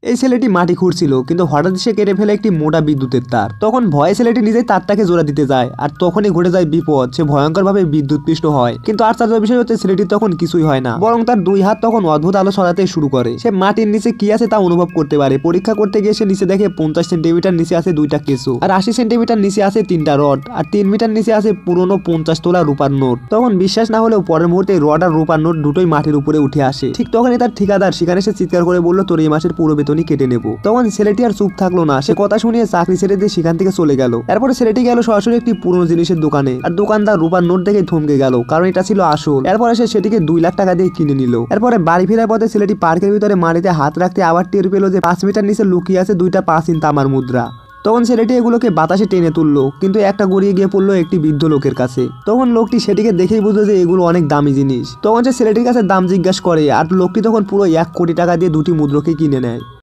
এই ছেলেটি মাটি খুঁড়ছিল, কিন্তু হঠাৎ সে কেটে ফেলে একটি মোটা বিদ্যুতের তার। তখন ভয়ে ছেলেটি নিজেই তারটাকে জোড়া দিতে যায়, আর তখনই ঘটে যায় বিপদ। সে ভয়ঙ্করভাবে বিদ্যুৎপৃষ্ট হয়। কিন্তু আশ্চর্যের বিষয় হচ্ছে ছেলেটির তখন কিছুই হয় না, বরং তার দুই হাত তখন অদ্ভুত আলো ছড়াতে শুরু করে। সে মাটির নিচে কি আছে তা অনুভব করতে পারে। পরীক্ষা করতে গিয়ে সে নিচে দেখে 50 সেন্টিমিটার নিচে আছে 2টা কেঁচো, আর 80 সেন্টিমিটার নিচে আছে 3টা রড, আর 3 মিটার নিচে আছে পুরনো 50 তোলা রূপার নোট। তখন বিশ্বাস না হলেও পরের মুহূর্তে রড আর রূপার নোট দুটোই মাটির উপরে উঠে আসে। ঠিক তখনই তার ঠিকাদার সেখানে সে চিৎকার করে বলল, তোর এই মাসের পুরো বেতনই কেটে নেবো। তখন ছেলেটি আর চুপ থাকলো না, সে কথা শুনিয়ে চাকরি ছেড়ে দিয়ে সেখান থেকে চলে গেল। এরপরে ছেলেটি গেল সরাসরি একটি পুরনো জিনিসের দোকানে, আর দোকানদার রূপার নোট দেখে থমকে গেল, কারণ এটা ছিল আসল। এরপরে সে সেটিকে 2 লাখ টাকা দিয়ে কিনে নিল। এরপরে বাড়ি ফেরার পথে ছেলেটি পার্কের ভিতরে মাটিতে হাত রাখতে আবার টের পেল যে 5 মিটার নিচে লুকিয়ে আছে 2টা 5 ইঞ্চি তামার মুদ্রা। তখন ছেলেটি এগুলোকে বাতাসে টেনে তুললো, কিন্তু একটা গড়িয়ে গিয়ে পড়লো একটি বৃদ্ধ লোকের কাছে। তখন লোকটি সেটিকে দেখেই বুঝলো যে এগুলো অনেক দামি জিনিস। তখন সে ছেলেটির কাছে দাম জিজ্ঞাসা করে, আর লোকটি তখন পুরো 1 কোটি টাকা দিয়ে 2টি মুদ্রাকে কিনে নেয়।